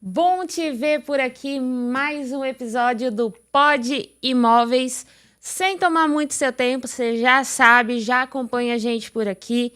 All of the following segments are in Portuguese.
Bom te ver por aqui, mais um episódio do Pod Imóveis. Sem tomar muito seu tempo, você já sabe, já acompanha a gente por aqui.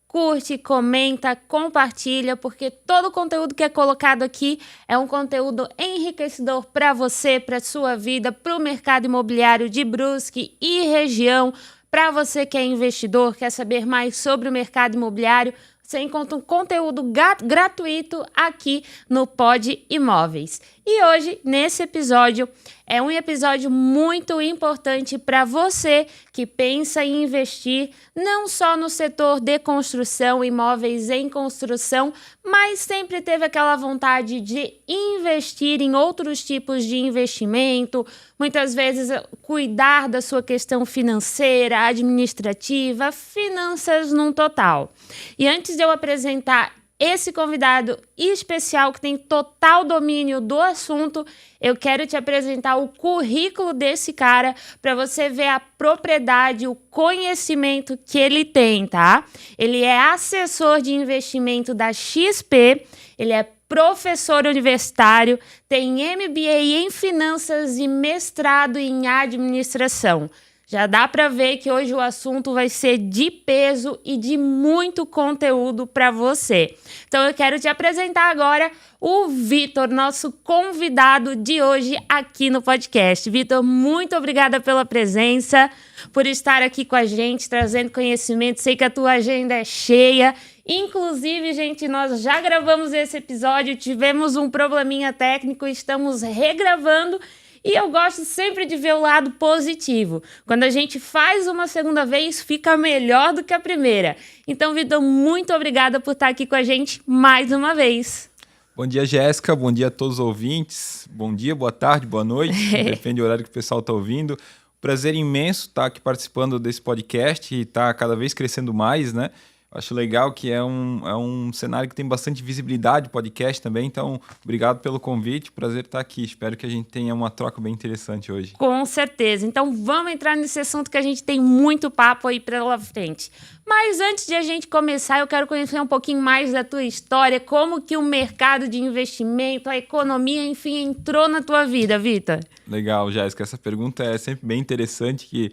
Curte, comenta, compartilha, porque todo o conteúdo que é colocado aqui é um conteúdo enriquecedor para você, para sua vida, para o mercado imobiliário de Brusque e região. Para você que é investidor, quer saber mais sobre o mercado imobiliário, você encontra um conteúdo gratuito aqui no Pod Imóveis. E hoje, nesse episódio, é um episódio muito importante para você que pensa em investir não só no setor de construção, imóveis em construção, mas sempre teve aquela vontade de investir em outros tipos de investimento, muitas vezes cuidar da sua questão financeira, administrativa, finanças num total. E antes de eu apresentar esse convidado especial que tem total domínio do assunto, eu quero te apresentar o currículo desse cara para você ver a propriedade, o conhecimento que ele tem, tá? Ele é assessor de investimento da XP, ele é professor universitário, tem MBA em finanças e mestrado em administração. Já dá para ver que hoje o assunto vai ser de peso e de muito conteúdo para você. Então eu quero te apresentar agora o Vitor, nosso convidado de hoje aqui no podcast. Vitor, muito obrigada pela presença, por estar aqui com a gente, trazendo conhecimento. Sei que a tua agenda é cheia. Inclusive, gente, nós já gravamos esse episódio, tivemos um probleminha técnico, estamos regravando. E eu gosto sempre de ver o lado positivo. Quando a gente faz uma segunda vez, fica melhor do que a primeira. Então, Vitor, muito obrigada por estar aqui com a gente mais uma vez. Bom dia, Jéssica. Bom dia a todos os ouvintes. Bom dia, boa tarde, boa noite. Depende do horário que o pessoal está ouvindo. Prazer imenso estar aqui participando desse podcast e está cada vez crescendo mais, né? Acho legal que é um cenário que tem bastante visibilidade, podcast também, então obrigado pelo convite, prazer estar aqui, espero que a gente tenha uma troca bem interessante hoje. Com certeza, então vamos entrar nesse assunto que a gente tem muito papo aí pela frente. Mas antes de a gente começar, eu quero conhecer um pouquinho mais da tua história, como que o mercado de investimento, a economia, enfim, entrou na tua vida, Vitor. Legal, Jéssica, essa pergunta é sempre bem interessante, que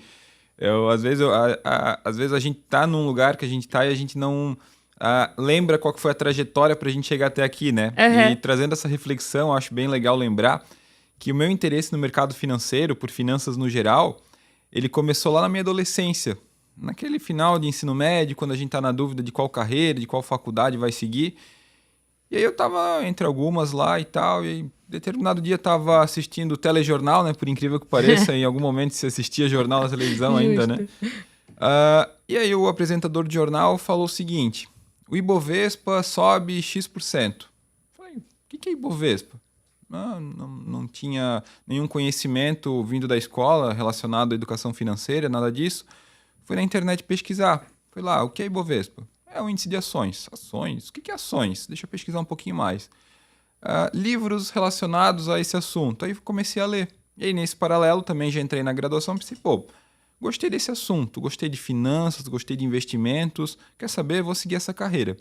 às vezes a gente está num lugar que a gente está e a gente não lembra qual que foi a trajetória para a gente chegar até aqui, né? Uhum. E trazendo essa reflexão, acho bem legal lembrar que o meu interesse no mercado financeiro, por finanças no geral, ele começou lá na minha adolescência. Naquele final de ensino médio, quando a gente está na dúvida de qual carreira, de qual faculdade vai seguir. E aí eu estava entre algumas lá e tal, e aí, determinado dia estava assistindo o telejornal, né? Por incrível que pareça, em algum momento se assistia jornal na televisão ainda, né? E aí o apresentador de jornal falou o seguinte: o Ibovespa sobe X%. Falei, o que é Ibovespa? Não tinha nenhum conhecimento vindo da escola relacionado à educação financeira, nada disso. Fui na internet pesquisar. Fui lá, o que é Ibovespa? É um índice de ações. Ações? O que é ações? Deixa eu pesquisar um pouquinho mais. Livros relacionados a esse assunto. Aí comecei a ler. E aí, nesse paralelo, também já entrei na graduação e pensei, gostei desse assunto, gostei de finanças, gostei de investimentos, quer saber, vou seguir essa carreira.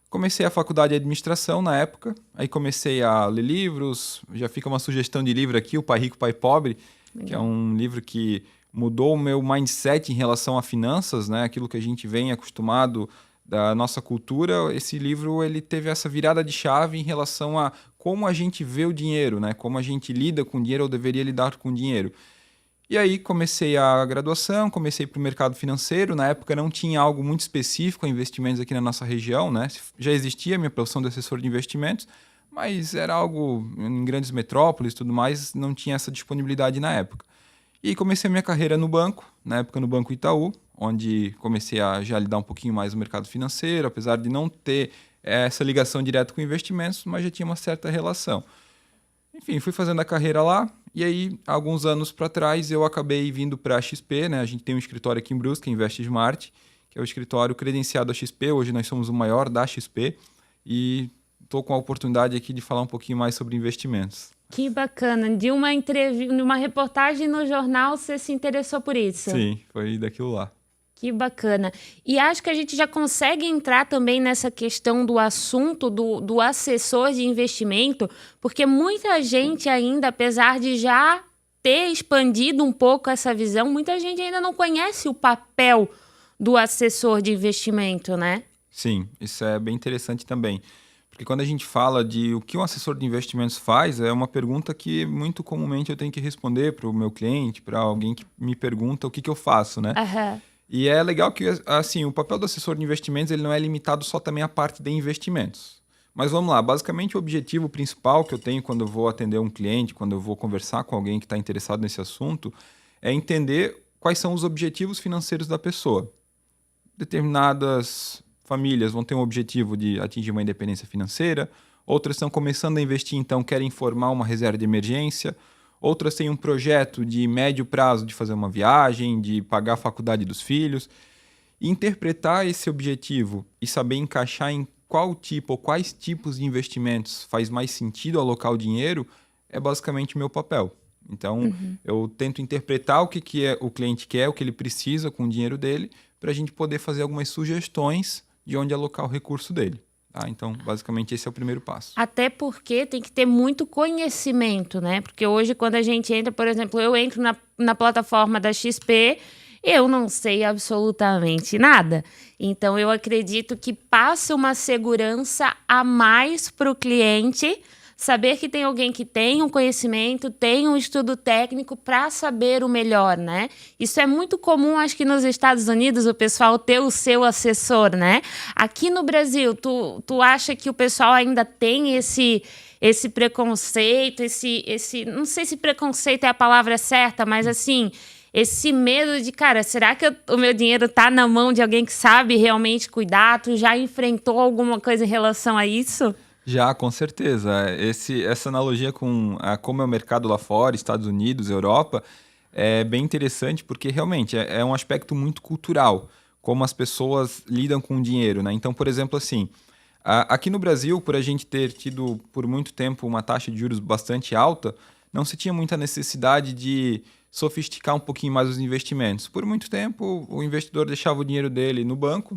Comecei a faculdade de administração na época, aí comecei a ler livros, já fica uma sugestão de livro aqui, O Pai Rico, Pai Pobre, que é um livro que mudou o meu mindset em relação a finanças, né? Aquilo que a gente vem acostumado da nossa cultura. Esse livro ele teve essa virada de chave em relação a como a gente vê o dinheiro, né? Como a gente lida com o dinheiro ou deveria lidar com o dinheiro. E aí comecei a graduação, comecei para o mercado financeiro. Na época não tinha algo muito específico a investimentos aqui na nossa região, né? Já existia a minha profissão de assessor de investimentos, mas era algo em grandes metrópoles e tudo mais, não tinha essa disponibilidade na época. E comecei a minha carreira no banco, na época no Banco Itaú, onde comecei a já lidar um pouquinho mais no mercado financeiro, apesar de não ter essa ligação direta com investimentos, mas já tinha uma certa relação. Enfim, fui fazendo a carreira lá, e aí, alguns anos para trás, eu acabei vindo para a XP, né? A gente tem um escritório aqui em Brusque, Invest Smart, que é o escritório credenciado à XP. Hoje nós somos o maior da XP e estou com a oportunidade aqui de falar um pouquinho mais sobre investimentos. Que bacana. De uma entrevista, uma reportagem no jornal, você se interessou por isso? Sim, foi daquilo lá. Que bacana. E acho que a gente já consegue entrar também nessa questão do assunto do assessor de investimento, porque muita gente ainda, apesar de já ter expandido um pouco essa visão, muita gente ainda não conhece o papel do assessor de investimento, né? Sim, isso é bem interessante também. Porque quando a gente fala de o que um assessor de investimentos faz, é uma pergunta que muito comumente eu tenho que responder para o meu cliente, para alguém que me pergunta o que eu faço, né? Aham. E é legal que, assim, o papel do assessor de investimentos ele não é limitado só também à parte de investimentos. Mas vamos lá, basicamente o objetivo principal que eu tenho quando eu vou atender um cliente, quando eu vou conversar com alguém que está interessado nesse assunto, é entender quais são os objetivos financeiros da pessoa. Determinadas famílias vão ter um objetivo de atingir uma independência financeira, outras estão começando a investir, então querem formar uma reserva de emergência, outras têm um projeto de médio prazo de fazer uma viagem, de pagar a faculdade dos filhos. E interpretar esse objetivo e saber encaixar em qual tipo ou quais tipos de investimentos faz mais sentido alocar o dinheiro é basicamente o meu papel. Então, eu tento interpretar o que o cliente quer, o que ele precisa com o dinheiro dele, para a gente poder fazer algumas sugestões de onde alocar o recurso dele. Tá? Então, basicamente, esse é o primeiro passo. Até porque tem que ter muito conhecimento, né? Porque hoje, quando a gente entra, por exemplo, eu entro na plataforma da XP, eu não sei absolutamente nada. Então, eu acredito que passa uma segurança a mais para o cliente saber que tem alguém que tem um conhecimento, tem um estudo técnico para saber o melhor, né? Isso é muito comum, acho que nos Estados Unidos, o pessoal ter o seu assessor, né? Aqui no Brasil, tu acha que o pessoal ainda tem esse preconceito, não sei se preconceito é a palavra certa, mas assim, esse medo de, cara, será que o meu dinheiro tá na mão de alguém que sabe realmente cuidar? Tu já enfrentou alguma coisa em relação a isso? Já, com certeza. Essa analogia com como é o mercado lá fora, Estados Unidos, Europa, é bem interessante porque realmente é um aspecto muito cultural, como as pessoas lidam com o dinheiro, né? Então, por exemplo, assim, aqui no Brasil, por a gente ter tido por muito tempo uma taxa de juros bastante alta, não se tinha muita necessidade de sofisticar um pouquinho mais os investimentos. Por muito tempo, o investidor deixava o dinheiro dele no banco,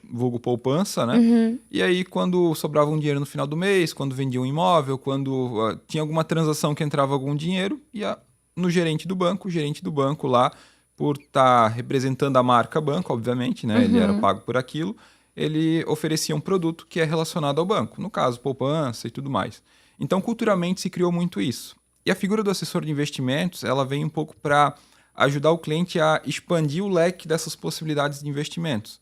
vulgo poupança, né? E aí, quando sobrava um dinheiro no final do mês, quando vendia um imóvel, quando tinha alguma transação que entrava algum dinheiro, ia no gerente do banco. O gerente do banco lá, por estar representando a marca banco, obviamente, né? Ele era pago por aquilo, ele oferecia um produto que é relacionado ao banco. No caso, poupança e tudo mais. Então, culturalmente, se criou muito isso. E a figura do assessor de investimentos, ela vem um pouco para ajudar o cliente a expandir o leque dessas possibilidades de investimentos.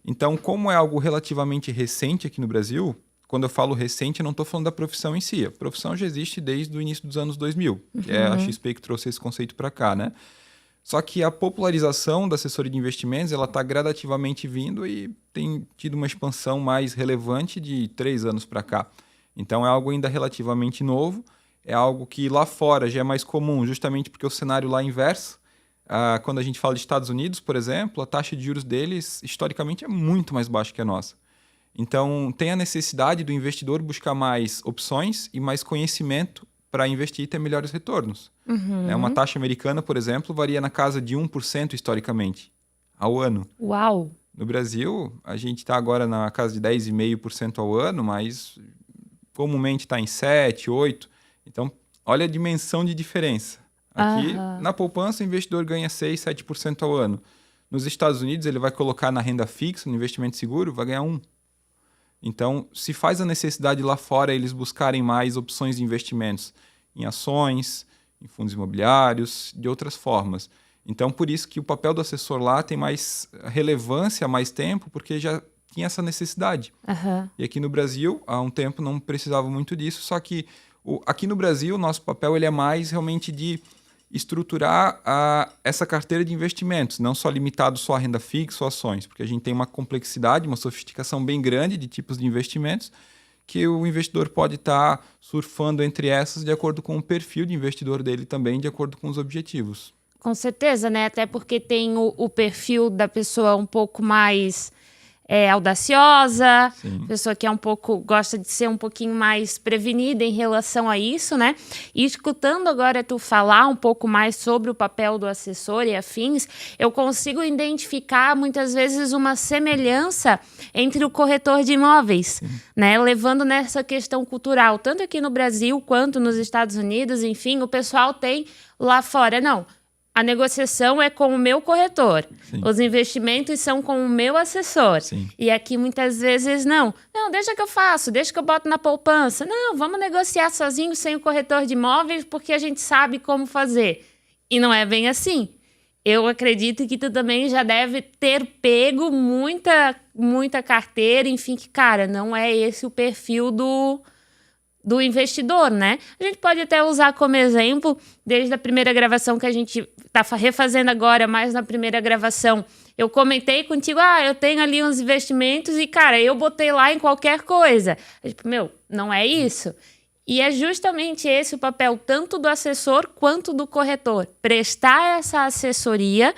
Então, como é algo relativamente recente aqui no Brasil, quando eu falo recente, eu não estou falando da profissão em si. A profissão já existe desde o início dos anos 2000, que é a XP que trouxe esse conceito para cá, né? Só que a popularização da assessoria de investimentos, ela está gradativamente vindo e tem tido uma expansão mais relevante de 3 anos para cá. Então, é algo ainda relativamente novo, é algo que lá fora já é mais comum, justamente porque o cenário lá é inverso. Quando a gente fala de Estados Unidos, por exemplo, a taxa de juros deles, historicamente, é muito mais baixa que a nossa. Então, tem a necessidade do investidor buscar mais opções e mais conhecimento para investir e ter melhores retornos. Uma taxa americana, por exemplo, varia na casa de 1% historicamente, ao ano. Uau! No Brasil, a gente está agora na casa de 10,5% ao ano, mas comumente está em 7%, 8%. Então, olha a dimensão de diferença. Aqui, na poupança, o investidor ganha 6%, 7% ao ano. Nos Estados Unidos, ele vai colocar na renda fixa, no investimento seguro, vai ganhar 1%. Então, se faz a necessidade lá fora eles buscarem mais opções de investimentos em ações, em fundos imobiliários, de outras formas. Então, por isso que o papel do assessor lá tem mais relevância há mais tempo, porque já tinha essa necessidade. E aqui no Brasil, há um tempo, não precisava muito disso, só que aqui no Brasil, o nosso papel ele é mais realmente de estruturar essa carteira de investimentos, não só limitado só à renda fixa ou ações, porque a gente tem uma complexidade, uma sofisticação bem grande de tipos de investimentos que o investidor pode estar surfando entre essas de acordo com o perfil de investidor dele também, de acordo com os objetivos. Com certeza, né? Até porque tem o perfil da pessoa um pouco mais audaciosa, Sim. pessoa que gosta de ser um pouquinho mais prevenida em relação a isso, né? E escutando agora tu falar um pouco mais sobre o papel do assessor e afins, eu consigo identificar muitas vezes uma semelhança entre o corretor de imóveis, né? Levando nessa questão cultural, tanto aqui no Brasil quanto nos Estados Unidos, enfim, o pessoal tem lá fora, não. A negociação é com o meu corretor. Sim. Os investimentos são com o meu assessor. Sim. E aqui muitas vezes não. Não, deixa que eu faço, deixa que eu boto na poupança. Não, vamos negociar sozinho sem o corretor de imóveis porque a gente sabe como fazer. E não é bem assim. Eu acredito que tu também já deve ter pego muita carteira, enfim, que, cara, não é esse o perfil do investidor, né? A gente pode até usar como exemplo, desde a primeira gravação que a gente tá refazendo agora, mas na primeira gravação, eu comentei contigo, eu tenho ali uns investimentos e, cara, eu botei lá em qualquer coisa. Tipo, não é isso. E é justamente esse o papel tanto do assessor quanto do corretor. Prestar essa assessoria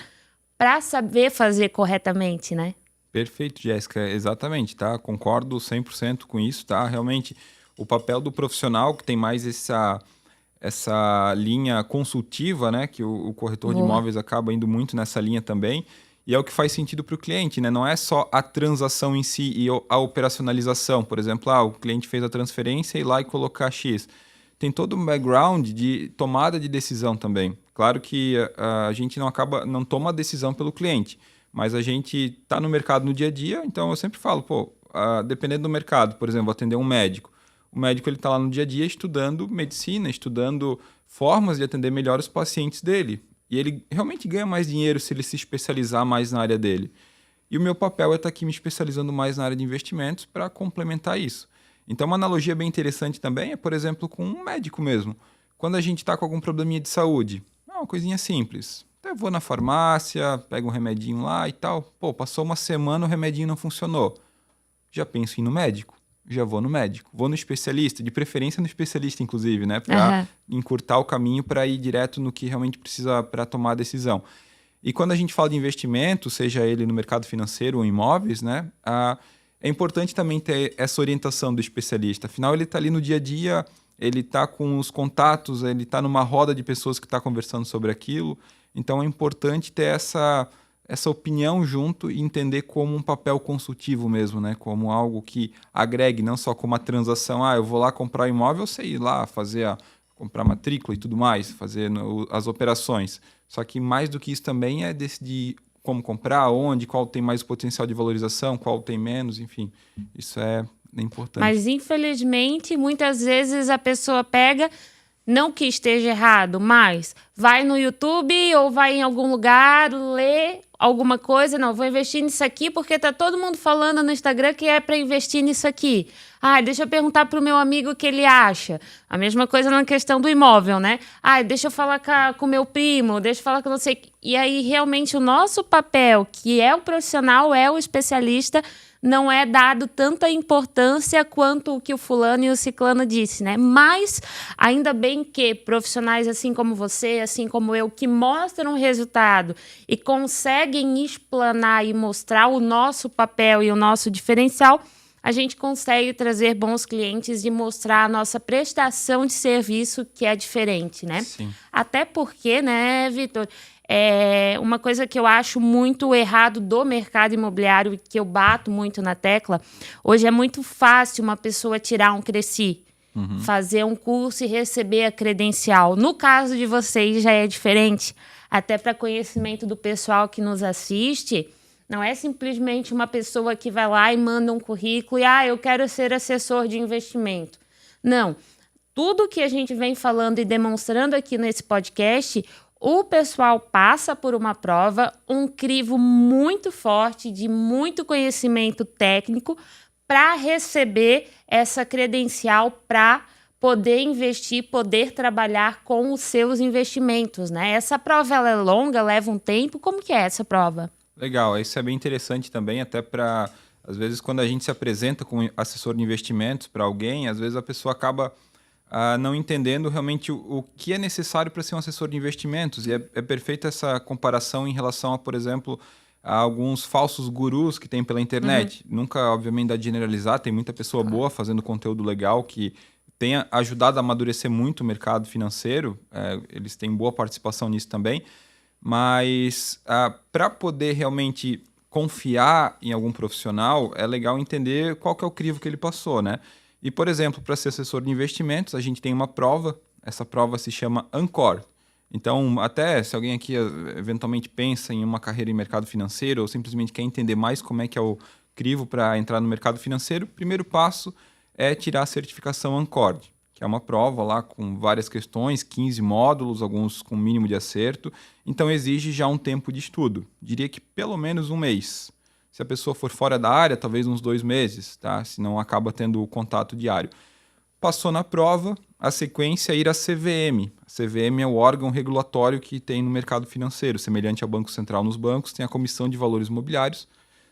para saber fazer corretamente, né? Perfeito, Jéssica, exatamente, tá? Concordo 100% com isso, tá? Realmente, o papel do profissional que tem mais essa linha consultiva, né? Que o corretor de imóveis acaba indo muito nessa linha também. E é o que faz sentido para o cliente, né? Não é só a transação em si e a operacionalização. Por exemplo, o cliente fez a transferência e ir lá e colocar X. Tem todo um background de tomada de decisão também. Claro que a gente não toma a decisão pelo cliente, mas a gente está no mercado no dia a dia, então eu sempre falo, dependendo do mercado, por exemplo, atender um médico. O médico está lá no dia a dia estudando medicina, estudando formas de atender melhor os pacientes dele. E ele realmente ganha mais dinheiro se ele se especializar mais na área dele. E o meu papel é estar aqui me especializando mais na área de investimentos para complementar isso. Então, uma analogia bem interessante também é, por exemplo, com um médico mesmo. Quando a gente está com algum probleminha de saúde, uma coisinha simples. Eu vou na farmácia, pego um remedinho lá e tal. Passou uma semana, o remedinho não funcionou. Já penso em ir no médico. Já vou no médico. Vou no especialista, de preferência no especialista, inclusive, né? Para encurtar o caminho para ir direto no que realmente precisa para tomar a decisão. E quando a gente fala de investimento, seja ele no mercado financeiro ou em imóveis, né? É importante também ter essa orientação do especialista. Afinal, ele está ali no dia a dia, ele está com os contatos, ele está numa roda de pessoas que está conversando sobre aquilo. Então, é importante ter essa opinião junto e entender como um papel consultivo mesmo, né? Como algo que agregue, não só como uma transação. Eu vou lá comprar imóvel, sei ir lá comprar matrícula e tudo mais, fazer as operações. Só que mais do que isso também é decidir como comprar, onde, qual tem mais potencial de valorização, qual tem menos, enfim. Isso é importante. Mas, infelizmente, muitas vezes a pessoa pega... Não que esteja errado, mas vai no YouTube ou vai em algum lugar, lê alguma coisa. Não, vou investir nisso aqui porque tá todo mundo falando no Instagram que é para investir nisso aqui. Deixa eu perguntar pro meu amigo o que ele acha. A mesma coisa na questão do imóvel, né? Deixa eu falar com o meu primo, deixa eu falar com não sei... E aí, realmente, o nosso papel, que é o profissional, é o especialista... não é dado tanta importância quanto o que o fulano e o ciclano disse, né? Mas, ainda bem que profissionais assim como você, assim como eu, que mostram o resultado e conseguem explanar e mostrar o nosso papel e o nosso diferencial, a gente consegue trazer bons clientes e mostrar a nossa prestação de serviço que é diferente, né? Sim. Até porque, né, Vitor... uma coisa que eu acho muito errado do mercado imobiliário e que eu bato muito na tecla, hoje é muito fácil uma pessoa tirar um Cresci, fazer um curso e receber a credencial. No caso de vocês já é diferente, até para conhecimento do pessoal que nos assiste, não é simplesmente uma pessoa que vai lá e manda um currículo e eu quero ser assessor de investimento. Não, tudo que a gente vem falando e demonstrando aqui nesse podcast... O pessoal passa por uma prova, um crivo muito forte, de muito conhecimento técnico, para receber essa credencial para poder investir, poder trabalhar com os seus investimentos, né? Essa prova ela é longa, leva um tempo. Como que é essa prova? Legal, isso é bem interessante também, até para, às vezes, quando a gente se apresenta como assessor de investimentos para alguém, às vezes a pessoa acaba... não entendendo realmente o que é necessário para ser um assessor de investimentos. E é perfeita essa comparação em relação a, por exemplo, alguns falsos gurus que tem pela internet. Nunca, obviamente, dá de generalizar, tem muita pessoa boa fazendo conteúdo legal que tem ajudado a amadurecer muito o mercado financeiro, eles têm boa participação nisso também, mas para poder realmente confiar em algum profissional, é legal entender qual que é o crivo que ele passou, né? E, por exemplo, para ser assessor de investimentos, a gente tem uma prova, essa prova se chama Ancor. Então, até se alguém aqui eventualmente pensa em uma carreira em mercado financeiro ou simplesmente quer entender mais como é que é o crivo para entrar no mercado financeiro, o primeiro passo é tirar a certificação Ancor, que é uma prova lá com várias questões, 15 módulos, alguns com mínimo de acerto. Então, exige já um tempo de estudo. Diria que pelo menos um mês. Se a pessoa for fora da área, talvez uns 2 meses, tá? Senão acaba tendo o contato diário. Passou na prova, a sequência é ir à CVM. A CVM é o órgão regulatório que tem no mercado financeiro, semelhante ao Banco Central nos bancos, tem a Comissão de Valores Imobiliários,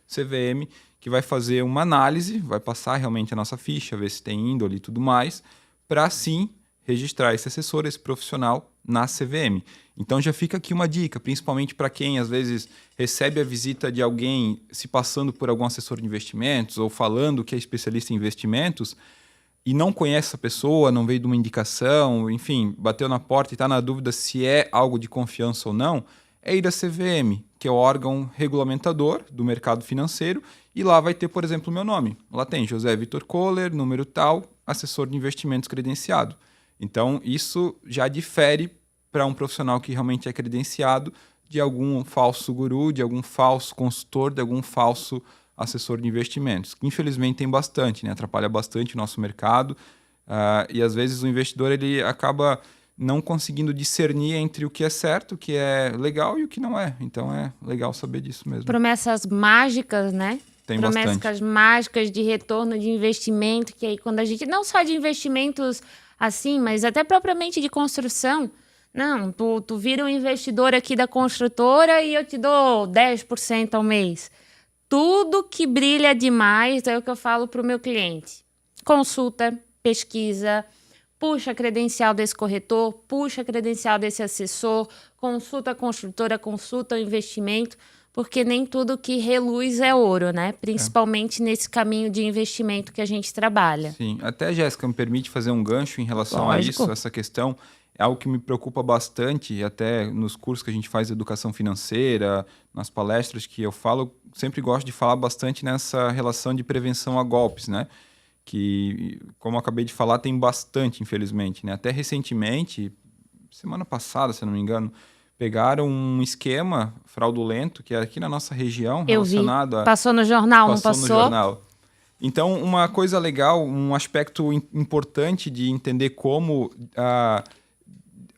CVM, que vai fazer uma análise, vai passar realmente a nossa ficha, ver se tem índole e tudo mais, para sim registrar esse assessor, esse profissional na CVM. Então já fica aqui uma dica, principalmente para quem às vezes recebe a visita de alguém se passando por algum assessor de investimentos ou falando que é especialista em investimentos e não conhece essa pessoa, não veio de uma indicação, enfim, bateu na porta e está na dúvida se é algo de confiança ou não, é ir à CVM, que é o órgão regulamentador do mercado financeiro, e lá vai ter, por exemplo, o meu nome. Lá tem José Vitor Kohler, número tal, assessor de investimentos credenciado. Então, isso já difere para um profissional que realmente é credenciado de algum falso guru, de algum falso consultor, de algum falso assessor de investimentos, que infelizmente tem bastante, né? Atrapalha bastante o nosso mercado, e às vezes o investidor ele acaba não conseguindo discernir entre o que é certo, o que é legal e o que não é. Então é legal saber disso mesmo. Promessas mágicas, né? Tem promessas bastante. mágicas de retorno de investimento, que aí quando a gente, não só de investimentos assim, mas até propriamente de construção, não, tu vira um investidor aqui da construtora e eu te dou 10% ao mês. Tudo que brilha demais é o que eu falo para o meu cliente. Consulta, pesquisa, puxa a credencial desse corretor, puxa a credencial desse assessor, consulta a construtora, consulta o investimento, porque nem tudo que reluz é ouro, né? Principalmente nesse caminho de investimento que a gente trabalha. Sim, até, Jéssica, me permite fazer um gancho em relação a isso, essa questão é algo que me preocupa bastante, e até nos cursos que a gente faz de educação financeira, nas palestras que eu falo, sempre gosto de falar bastante nessa relação de prevenção a golpes, né? Que, como eu acabei de falar, tem bastante, infelizmente, né? Até recentemente, semana passada, se eu não me engano, pegaram um esquema fraudulento que era aqui na nossa região, Eu vi. relacionado a... Passou no jornal, não Passou passou? no jornal. Então, uma coisa legal, um aspecto importante de entender como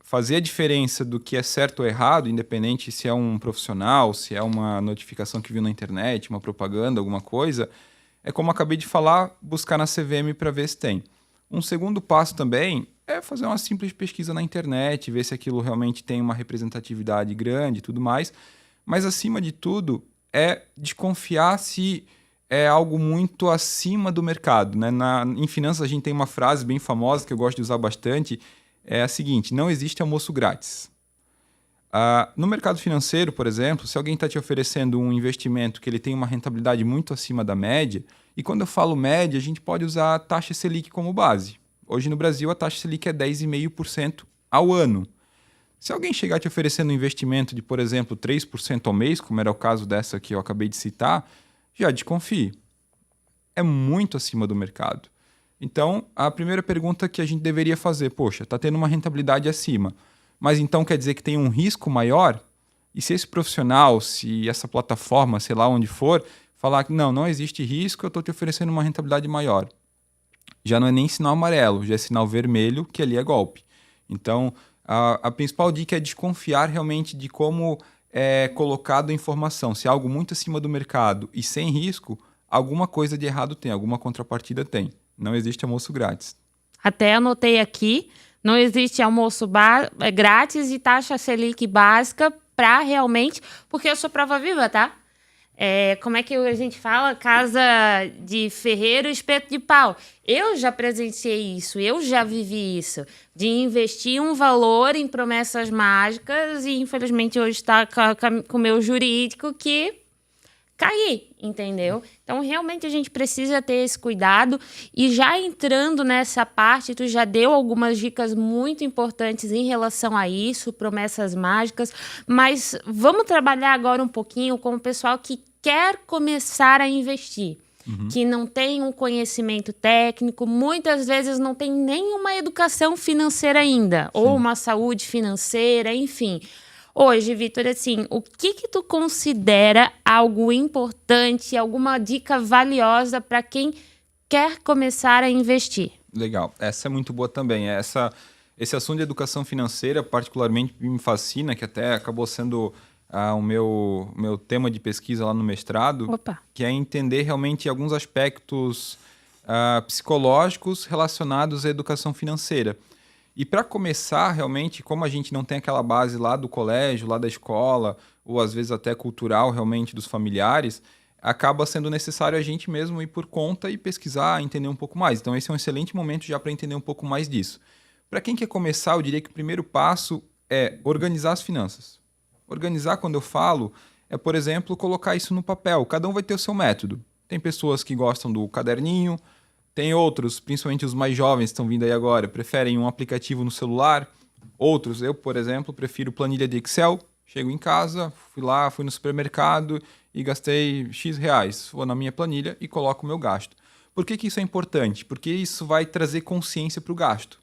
fazer a diferença do que é certo ou errado, independente se é um profissional, se é uma notificação que viu na internet, uma propaganda, alguma coisa, é como eu acabei de falar, buscar na CVM para ver se tem. Um segundo passo também é fazer uma simples pesquisa na internet, ver se aquilo realmente tem uma representatividade grande e tudo mais, mas acima de tudo é desconfiar se é algo muito acima do mercado, né? Em finanças a gente tem uma frase bem famosa que eu gosto de usar bastante, é a seguinte: não existe almoço grátis. No mercado financeiro, por exemplo, se alguém está te oferecendo um investimento que ele tem uma rentabilidade muito acima da média, e quando eu falo média, a gente pode usar a taxa Selic como base. Hoje no Brasil a taxa Selic é 10,5% ao ano. Se alguém chegar te oferecendo um investimento de, por exemplo, 3% ao mês, como era o caso dessa que eu acabei de citar, já desconfie. É muito acima do mercado. Então, a primeira pergunta que a gente deveria fazer, poxa, está tendo uma rentabilidade acima, mas então quer dizer que tem um risco maior? E se esse profissional, se essa plataforma, sei lá onde for, falar que não existe risco, eu estou te oferecendo uma rentabilidade maior. Já não é nem sinal amarelo, já é sinal vermelho, que ali é golpe. Então, a principal dica é desconfiar realmente de como é colocado a informação. Se é algo muito acima do mercado e sem risco, alguma coisa de errado tem, alguma contrapartida tem. Não existe almoço grátis. Até anotei aqui, não existe almoço grátis e taxa Selic básica para realmente... Porque eu sou prova viva, tá? Como é que a gente fala? Casa de ferreiro, espeto de pau. Eu já presenciei isso, eu já vivi isso. De investir um valor em promessas mágicas e, infelizmente, hoje está com o meu jurídico que cair, entendeu? Então, realmente, a gente precisa ter esse cuidado. E já entrando nessa parte, tu já deu algumas dicas muito importantes em relação a isso, promessas mágicas, mas vamos trabalhar agora um pouquinho com o pessoal que quer começar a investir, que não tem um conhecimento técnico, muitas vezes não tem nenhuma educação financeira ainda, ou uma saúde financeira, enfim. Hoje, Vitor, assim, o que tu considera algo importante, alguma dica valiosa para quem quer começar a investir? Legal, essa é muito boa também. Esse assunto de educação financeira particularmente me fascina, que até acabou sendo o meu tema de pesquisa lá no mestrado, que é entender realmente alguns aspectos psicológicos relacionados à educação financeira. E para começar, realmente, como a gente não tem aquela base lá do colégio, lá da escola, ou às vezes até cultural realmente dos familiares, acaba sendo necessário a gente mesmo ir por conta e pesquisar, entender um pouco mais. Então esse é um excelente momento já para entender um pouco mais disso. Para quem quer começar, eu diria que o primeiro passo é organizar as finanças. Organizar, quando eu falo, é, por exemplo, colocar isso no papel. Cada um vai ter o seu método. Tem pessoas que gostam do caderninho, tem outros, principalmente os mais jovens que estão vindo aí agora, preferem um aplicativo no celular. Outros, eu, por exemplo, prefiro planilha de Excel. Chego em casa, fui no supermercado e gastei X reais. Vou na minha planilha e coloco o meu gasto. Por que isso é importante? Porque isso vai trazer consciência para o gasto.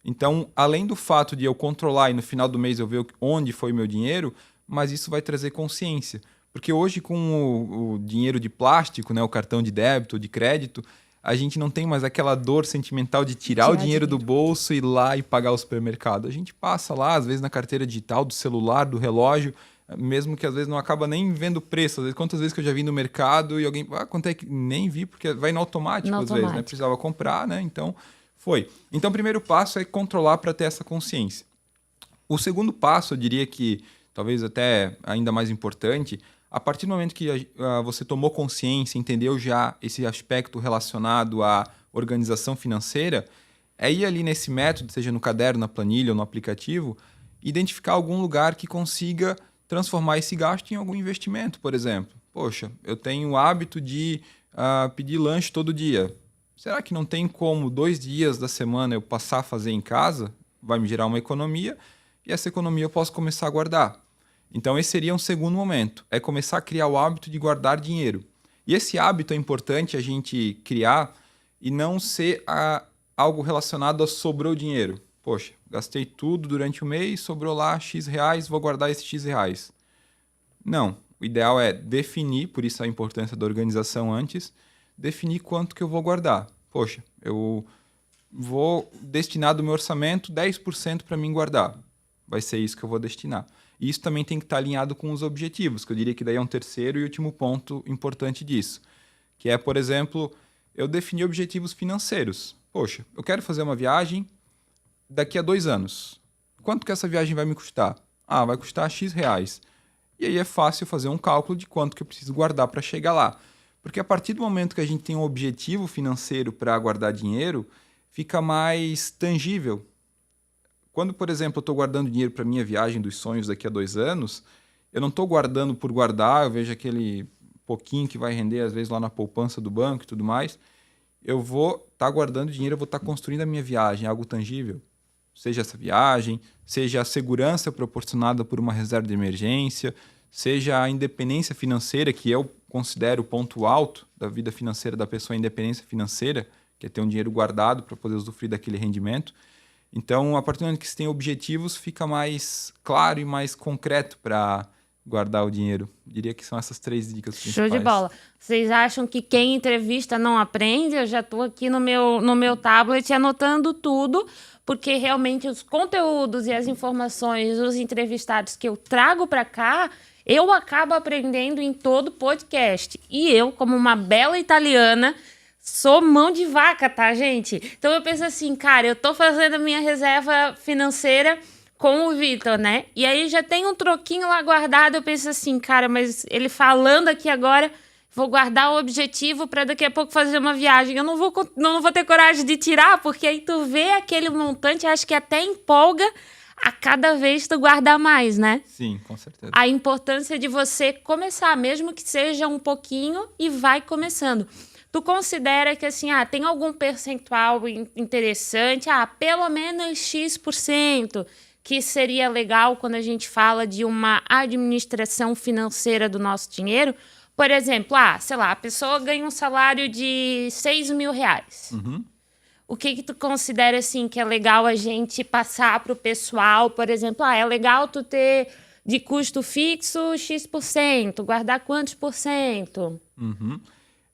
Então, além do fato de eu controlar e no final do mês eu ver onde foi o meu dinheiro, mas isso vai trazer consciência. Porque hoje, com o dinheiro de plástico, né, o cartão de débito, de crédito, a gente não tem mais aquela dor sentimental de tirar o dinheiro do bolso e ir lá e pagar o supermercado. A gente passa lá, às vezes, na carteira digital, do celular, do relógio, mesmo que às vezes não acaba nem vendo preço. Às vezes, quantas vezes que eu já vi no mercado e alguém... quanto é que... Nem vi, porque vai no automático às vezes, né? Precisava comprar, né? Então, foi. Então, o primeiro passo é controlar para ter essa consciência. O segundo passo, eu diria que, talvez até ainda mais importante... A partir do momento que você tomou consciência, entendeu já esse aspecto relacionado à organização financeira, é ir ali nesse método, seja no caderno, na planilha ou no aplicativo, identificar algum lugar que consiga transformar esse gasto em algum investimento, por exemplo. Poxa, eu tenho o hábito de pedir lanche todo dia. Será que não tem como 2 dias da semana eu passar a fazer em casa? Vai me gerar uma economia e essa economia eu posso começar a guardar. Então, esse seria um segundo momento, é começar a criar o hábito de guardar dinheiro. E esse hábito é importante a gente criar e não ser algo relacionado a sobrou dinheiro. Poxa, gastei tudo durante o mês, sobrou lá X reais, vou guardar esses X reais. Não, o ideal é definir, por isso a importância da organização antes, definir quanto que eu vou guardar. Poxa, eu vou destinar do meu orçamento 10% para mim guardar. Vai ser isso que eu vou destinar. E isso também tem que estar alinhado com os objetivos, que eu diria que daí é um terceiro e último ponto importante disso. Que é, por exemplo, eu definir objetivos financeiros. Poxa, eu quero fazer uma viagem daqui a 2 anos. Quanto que essa viagem vai me custar? Vai custar X reais. E aí é fácil fazer um cálculo de quanto que eu preciso guardar para chegar lá. Porque a partir do momento que a gente tem um objetivo financeiro para guardar dinheiro, fica mais tangível. Quando, por exemplo, eu estou guardando dinheiro para a minha viagem dos sonhos daqui a 2 anos, eu não estou guardando por guardar, eu vejo aquele pouquinho que vai render, às vezes, lá na poupança do banco e tudo mais. Eu vou estar guardando dinheiro, eu vou estar construindo a minha viagem, algo tangível. Seja essa viagem, seja a segurança proporcionada por uma reserva de emergência, seja a independência financeira, que eu considero o ponto alto da vida financeira da pessoa, a independência financeira, que é ter um dinheiro guardado para poder usufruir daquele rendimento. Então, a partir do momento que você tem objetivos, fica mais claro e mais concreto para guardar o dinheiro. Diria que são essas 3 dicas principais. Show de bola. Vocês acham que quem entrevista não aprende? Eu já estou aqui no meu tablet anotando tudo, porque realmente os conteúdos e as informações dos entrevistados que eu trago para cá, eu acabo aprendendo em todo podcast. E eu, como uma bela italiana... Sou mão de vaca, tá, gente? Então eu penso assim, cara, eu tô fazendo a minha reserva financeira com o Vitor, né? E aí já tem um troquinho lá guardado, eu penso assim, cara, mas ele falando aqui agora, vou guardar o objetivo para daqui a pouco fazer uma viagem. Eu não vou ter coragem de tirar, porque aí tu vê aquele montante, acho que até empolga a cada vez tu guardar mais, né? Sim, com certeza. A importância de você começar, mesmo que seja um pouquinho, e vai começando. Tu considera que, assim, tem algum percentual interessante? Pelo menos X%, que seria legal quando a gente fala de uma administração financeira do nosso dinheiro? Por exemplo, sei lá, a pessoa ganha um salário de R$6.000. Uhum. O que tu considera, assim, que é legal a gente passar para o pessoal? Por exemplo, é legal tu ter de custo fixo X%, guardar quantos por cento? Uhum.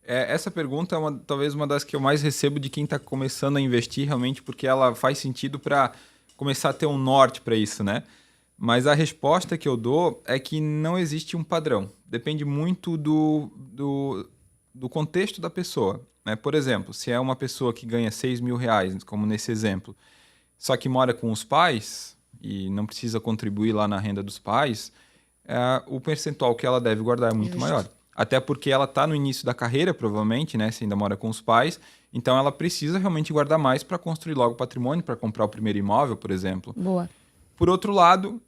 Essa pergunta é talvez uma das que eu mais recebo de quem está começando a investir realmente, porque ela faz sentido para começar a ter um norte para isso, né? Mas a resposta que eu dou é que não existe um padrão. Depende muito do contexto da pessoa, né? Por exemplo, se é uma pessoa que ganha R$6.000, como nesse exemplo, só que mora com os pais e não precisa contribuir lá na renda dos pais, o percentual que ela deve guardar é muito maior. Até porque ela está no início da carreira, provavelmente, né? Se ainda mora com os pais. Então, ela precisa realmente guardar mais para construir logo patrimônio, para comprar o primeiro imóvel, por exemplo. Boa. Por outro lado,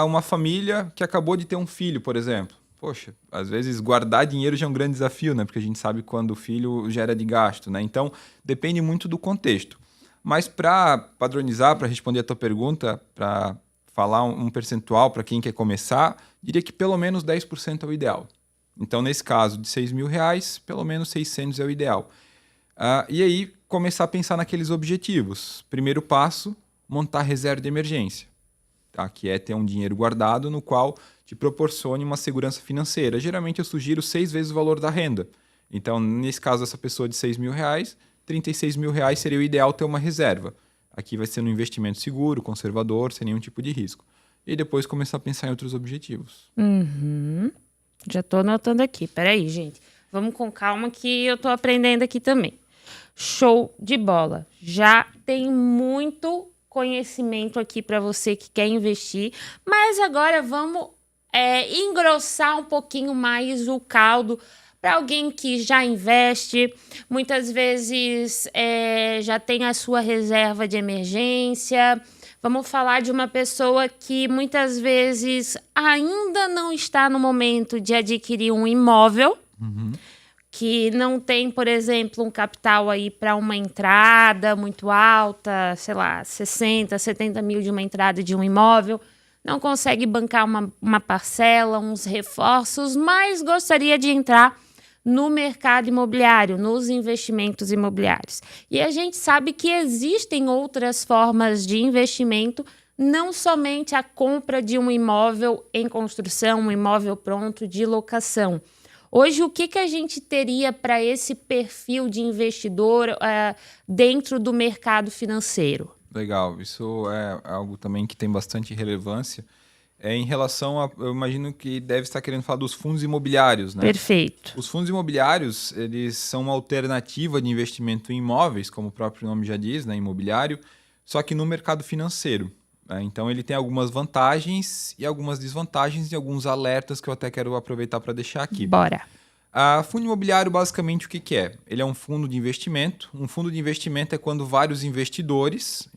uma família que acabou de ter um filho, por exemplo. Poxa, às vezes guardar dinheiro já é um grande desafio, né? Porque a gente sabe quando o filho gera de gasto, né? Então, depende muito do contexto. Mas para padronizar, para responder a tua pergunta, para falar um percentual para quem quer começar, diria que pelo menos 10% é o ideal. Então, nesse caso de R$6.000, pelo menos 600 é o ideal. E aí, começar a pensar naqueles objetivos. Primeiro passo, montar reserva de emergência, tá? Que é ter um dinheiro guardado no qual te proporcione uma segurança financeira. Geralmente, eu sugiro 6 vezes o valor da renda. Então, nesse caso, essa pessoa de R$6.000, R$36.000 seria o ideal ter uma reserva. Aqui vai ser um investimento seguro, conservador, sem nenhum tipo de risco. E depois começar a pensar em outros objetivos. Uhum. Já tô anotando aqui. Peraí, gente. Vamos com calma que eu tô aprendendo aqui também. Show de bola. Já tem muito conhecimento aqui para você que quer investir. Mas agora vamos engrossar um pouquinho mais o caldo para alguém que já investe. Muitas vezes já tem a sua reserva de emergência. Vamos falar de uma pessoa que muitas vezes ainda não está no momento de adquirir um imóvel, que não tem, por exemplo, um capital aí para uma entrada muito alta, sei lá, 60, 70 mil de uma entrada de um imóvel, não consegue bancar uma parcela, uns reforços, mas gostaria de entrar no mercado imobiliário, nos investimentos imobiliários. E a gente sabe que existem outras formas de investimento, não somente a compra de um imóvel em construção, um imóvel pronto de locação. Hoje, o que a gente teria para esse perfil de investidor dentro do mercado financeiro? Legal, isso é algo também que tem bastante relevância. Em relação eu imagino que deve estar querendo falar dos fundos imobiliários, né? Perfeito. Os fundos imobiliários, eles são uma alternativa de investimento em imóveis, como o próprio nome já diz, né? Imobiliário, só que no mercado financeiro, né? Então, ele tem algumas vantagens e algumas desvantagens e alguns alertas que eu até quero aproveitar para deixar aqui. Bora. Fundo imobiliário, basicamente, o que é? Ele é um fundo de investimento. Um fundo de investimento é quando vários investidores,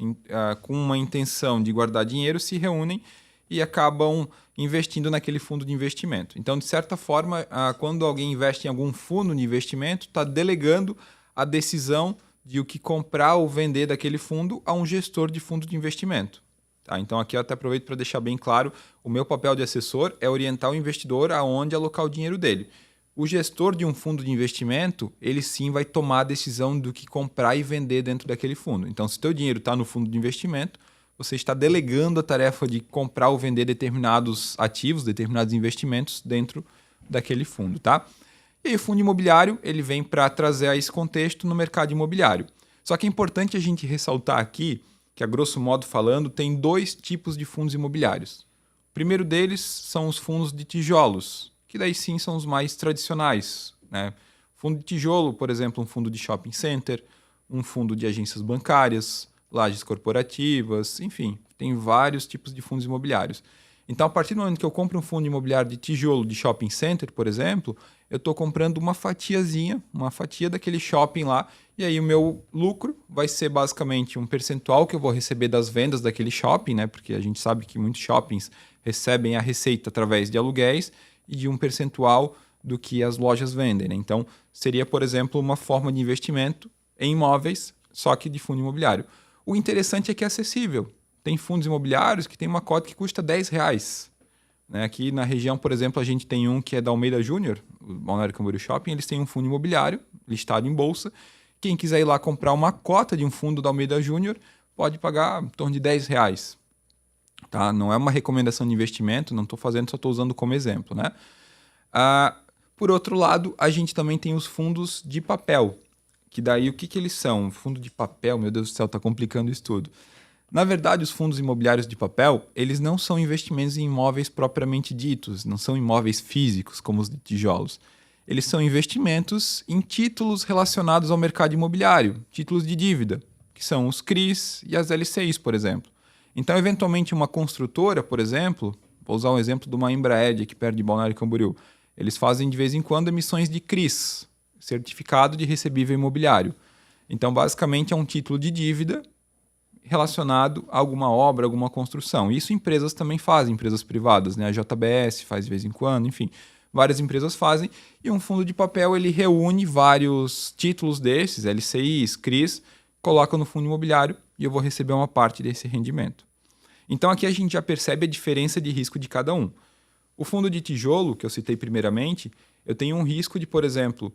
com uma intenção de guardar dinheiro, se reúnem e acabam investindo naquele fundo de investimento. Então, de certa forma, quando alguém investe em algum fundo de investimento, está delegando a decisão de o que comprar ou vender daquele fundo a um gestor de fundo de investimento. Tá? Então, aqui eu até aproveito para deixar bem claro, o meu papel de assessor é orientar o investidor aonde alocar o dinheiro dele. O gestor de um fundo de investimento, ele sim vai tomar a decisão do que comprar e vender dentro daquele fundo. Então, se o teu dinheiro está no fundo de investimento, você está delegando a tarefa de comprar ou vender determinados ativos, determinados investimentos dentro daquele fundo, tá? E aí, o fundo imobiliário, ele vem para trazer esse contexto no mercado imobiliário. Só que é importante a gente ressaltar aqui que, a grosso modo falando, tem 2 tipos de fundos imobiliários. O primeiro deles são os fundos de tijolos, que daí sim são os mais tradicionais, né? Fundo de tijolo, por exemplo, um fundo de shopping center, um fundo de agências bancárias, lajes corporativas, enfim, tem vários tipos de fundos imobiliários. Então, a partir do momento que eu compro um fundo imobiliário de tijolo de shopping center, por exemplo, eu estou comprando uma fatiazinha, uma fatia daquele shopping lá E aí o meu lucro vai ser basicamente um percentual que eu vou receber das vendas daquele shopping, né? Porque a gente sabe que muitos shoppings recebem a receita através de aluguéis e de um percentual do que as lojas vendem, né? Então, seria, por exemplo, uma forma de investimento em imóveis, só que de fundo imobiliário. O interessante é que é acessível. Tem fundos imobiliários que tem uma cota que custa R$10. Né? Aqui na região, por exemplo, a gente tem um que é da Almeida Júnior, o Balneário Camboriú Shopping, eles têm um fundo imobiliário listado em bolsa. Quem quiser ir lá comprar uma cota de um fundo da Almeida Júnior pode pagar em torno de R$10. Tá? Não é uma recomendação de investimento, não estou fazendo, só estou usando como exemplo. Né? Por outro lado, a gente também tem os fundos de papel, que daí o que eles são? Fundo de papel, meu Deus do céu, está complicando isso tudo. Na verdade, os fundos imobiliários de papel, eles não são investimentos em imóveis propriamente ditos, não são imóveis físicos como os de tijolos. Eles são investimentos em títulos relacionados ao mercado imobiliário, títulos de dívida, que são os CRIs e as LCIs, por exemplo. Então, eventualmente, uma construtora, por exemplo, vou usar um exemplo de uma Embraer aqui perto de Balneário Camboriú, eles fazem de vez em quando emissões de CRIs, Certificado de Recebível Imobiliário. Então, basicamente, é um título de dívida relacionado a alguma obra, alguma construção. Isso empresas também fazem, empresas privadas, né? A JBS faz de vez em quando, enfim, várias empresas fazem. E um fundo de papel, ele reúne vários títulos desses, LCIs, CRIs, coloca no fundo imobiliário e eu vou receber uma parte desse rendimento. Então aqui a gente já percebe a diferença de risco de cada um. O fundo de tijolo, que eu citei primeiramente, eu tenho um risco de, por exemplo,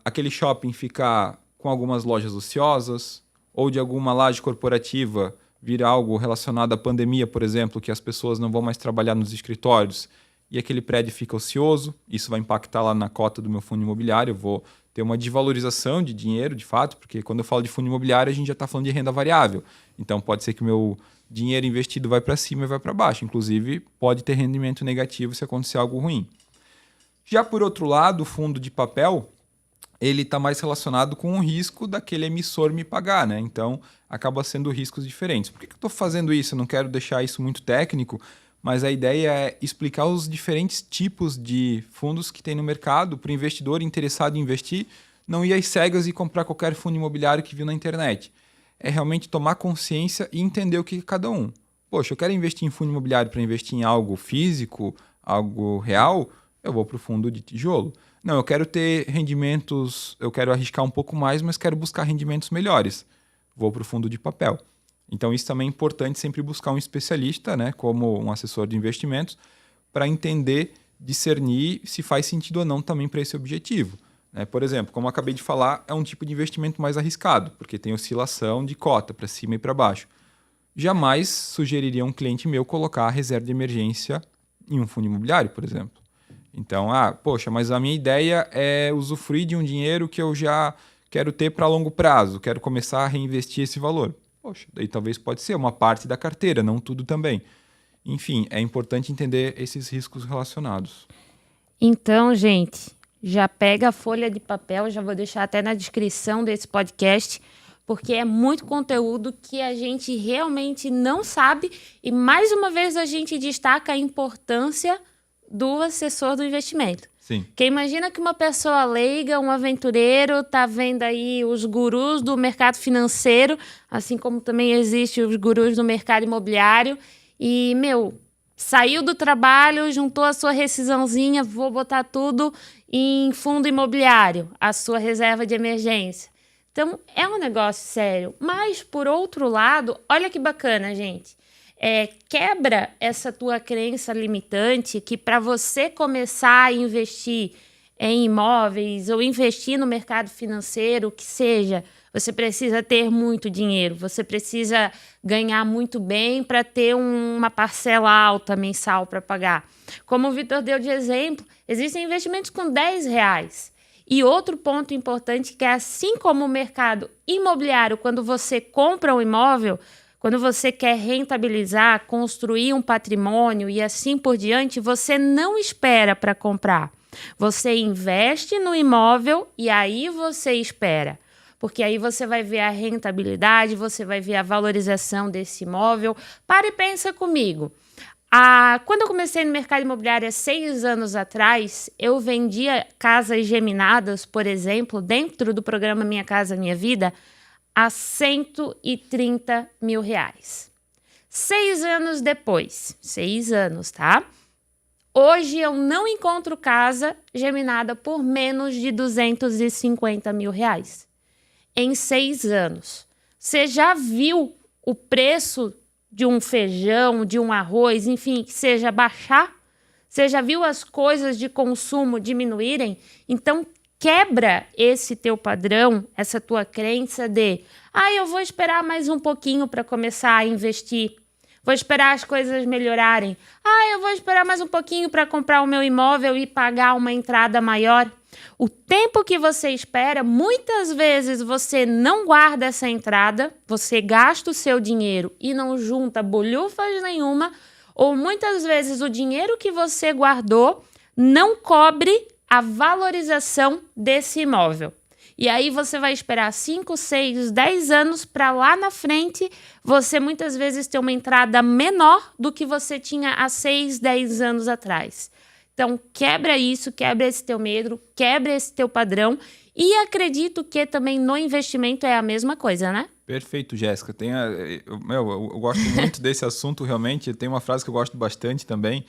aquele shopping ficar com algumas lojas ociosas, ou de alguma laje corporativa vir algo relacionado à pandemia, por exemplo, que as pessoas não vão mais trabalhar nos escritórios e aquele prédio fica ocioso, isso vai impactar lá na cota do meu fundo imobiliário, eu vou ter uma desvalorização de dinheiro, de fato, porque quando eu falo de fundo imobiliário, a gente já está falando de renda variável. Então, pode ser que o meu dinheiro investido vai para cima e vai para baixo. Inclusive, pode ter rendimento negativo se acontecer algo ruim. Já por outro lado, o fundo de papel, ele está mais relacionado com o risco daquele emissor me pagar, né? Então, acaba sendo riscos diferentes. Por que eu estou fazendo isso? Eu não quero deixar isso muito técnico, mas a ideia é explicar os diferentes tipos de fundos que tem no mercado para o investidor interessado em investir não ir às cegas e comprar qualquer fundo imobiliário que viu na internet. É realmente tomar consciência e entender o que é cada um. Poxa, eu quero investir em fundo imobiliário para investir em algo físico, algo real, eu vou para o fundo de tijolo. Não, eu quero ter rendimentos, eu quero arriscar um pouco mais, mas quero buscar rendimentos melhores. Vou para o fundo de papel. Então, isso também é importante sempre buscar um especialista, né, como um assessor de investimentos, para entender, discernir se faz sentido ou não também para esse objetivo. Por exemplo, como eu acabei de falar, é um tipo de investimento mais arriscado, porque tem oscilação de cota para cima e para baixo. Jamais sugeriria a um cliente meu colocar a reserva de emergência em um fundo imobiliário, por exemplo. Então, poxa, mas a minha ideia é usufruir de um dinheiro que eu já quero ter para longo prazo, quero começar a reinvestir esse valor. Poxa, daí talvez pode ser uma parte da carteira, não tudo também. Enfim, é importante entender esses riscos relacionados. Então, gente, já pega a folha de papel, já vou deixar até na descrição desse podcast, porque é muito conteúdo que a gente realmente não sabe e, mais uma vez, a gente destaca a importância do assessor do investimento. Sim. Porque imagina que uma pessoa leiga, um aventureiro, tá vendo aí os gurus do mercado financeiro, assim como também existem os gurus do mercado imobiliário, e, saiu do trabalho, juntou a sua rescisãozinha, vou botar tudo em fundo imobiliário, a sua reserva de emergência. Então, é um negócio sério. Mas, por outro lado, olha que bacana, gente. Quebra essa tua crença limitante que para você começar a investir em imóveis ou investir no mercado financeiro, que seja, você precisa ter muito dinheiro, você precisa ganhar muito bem para ter uma parcela alta mensal para pagar. Como o Vitor deu de exemplo, existem investimentos com R$10. E outro ponto importante que é assim como o mercado imobiliário, quando você compra um imóvel, quando você quer rentabilizar, construir um patrimônio e assim por diante, você não espera para comprar. Você investe no imóvel e aí você espera. Porque aí você vai ver a rentabilidade, você vai ver a valorização desse imóvel. Para e pensa comigo. Quando eu comecei no mercado imobiliário há 6 anos atrás, eu vendia casas geminadas, por exemplo, dentro do programa Minha Casa Minha Vida, a R$130 mil. 6 anos depois, 6 anos, tá? Hoje eu não encontro casa geminada por menos de R$250 mil. Em 6 anos. Você já viu o preço de um feijão, de um arroz, enfim, que seja baixar? Você já viu as coisas de consumo diminuírem? Então, quebra esse teu padrão, essa tua crença de eu vou esperar mais um pouquinho para começar a investir. Vou esperar as coisas melhorarem. Eu vou esperar mais um pouquinho para comprar o meu imóvel e pagar uma entrada maior. O tempo que você espera, muitas vezes você não guarda essa entrada, você gasta o seu dinheiro e não junta bolhufas nenhuma, ou muitas vezes o dinheiro que você guardou não cobre a valorização desse imóvel. E aí você vai esperar 5, 6, 10 anos para lá na frente você muitas vezes ter uma entrada menor do que você tinha há 6, 10 anos atrás. Então, quebra isso, quebra esse teu medo, quebra esse teu padrão. E acredito que também no investimento é a mesma coisa, né? Perfeito, Jéssica. Eu gosto muito desse assunto, realmente. Tem uma frase que eu gosto bastante também,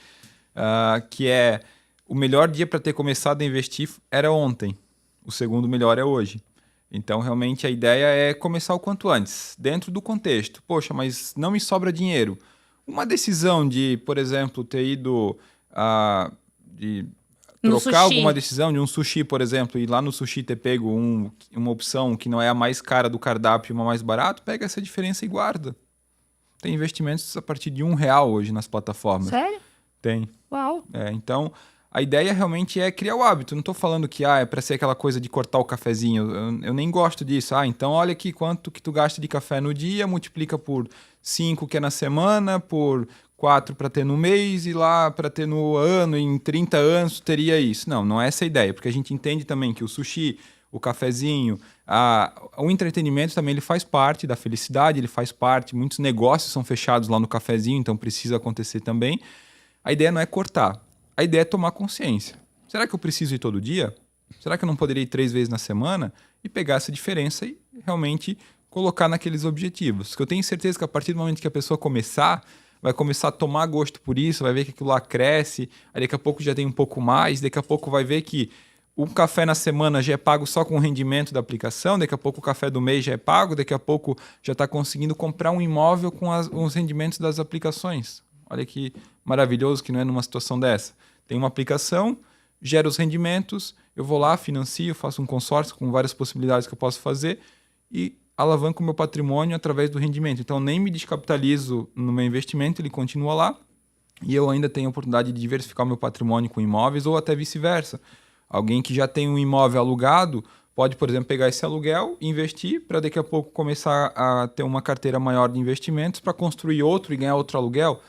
que é: o melhor dia para ter começado a investir era ontem. O segundo melhor é hoje. Então, realmente, a ideia é começar o quanto antes, dentro do contexto. Poxa, mas não me sobra dinheiro. Uma decisão de, por exemplo, ter ido... de trocar alguma decisão de um sushi, por exemplo, e lá no sushi ter pego uma opção que não é a mais cara do cardápio e uma mais barata, pega essa diferença e guarda. Tem investimentos a partir de R$1 hoje nas plataformas. Sério? Tem. Uau! Então, a ideia realmente é criar o hábito. Não estou falando que é para ser aquela coisa de cortar o cafezinho. Eu nem gosto disso. Então olha aqui quanto que tu gasta de café no dia, multiplica por 5 que é na semana, por 4 para ter no mês e lá para ter no ano, em 30 anos teria isso. Não é essa a ideia, porque a gente entende também que o sushi, o cafezinho, o entretenimento também ele faz parte da felicidade, ele faz parte, muitos negócios são fechados lá no cafezinho, então precisa acontecer também. A ideia não é cortar, a ideia é tomar consciência. Será que eu preciso ir todo dia? Será que eu não poderia ir 3 vezes na semana? E pegar essa diferença e realmente colocar naqueles objetivos. Porque eu tenho certeza que a partir do momento que a pessoa vai começar a tomar gosto por isso, vai ver que aquilo lá cresce, aí daqui a pouco já tem um pouco mais, daqui a pouco vai ver que um café na semana já é pago só com o rendimento da aplicação, daqui a pouco o café do mês já é pago, daqui a pouco já está conseguindo comprar um imóvel com os rendimentos das aplicações. Olha que maravilhoso que não é numa situação dessa. Tem uma aplicação, gera os rendimentos, eu vou lá, financio, faço um consórcio com várias possibilidades que eu posso fazer e alavanco o meu patrimônio através do rendimento. Então, nem me descapitalizo no meu investimento, ele continua lá e eu ainda tenho a oportunidade de diversificar o meu patrimônio com imóveis ou até vice-versa. Alguém que já tem um imóvel alugado pode, por exemplo, pegar esse aluguel e investir para daqui a pouco começar a ter uma carteira maior de investimentos para construir outro e ganhar outro aluguel.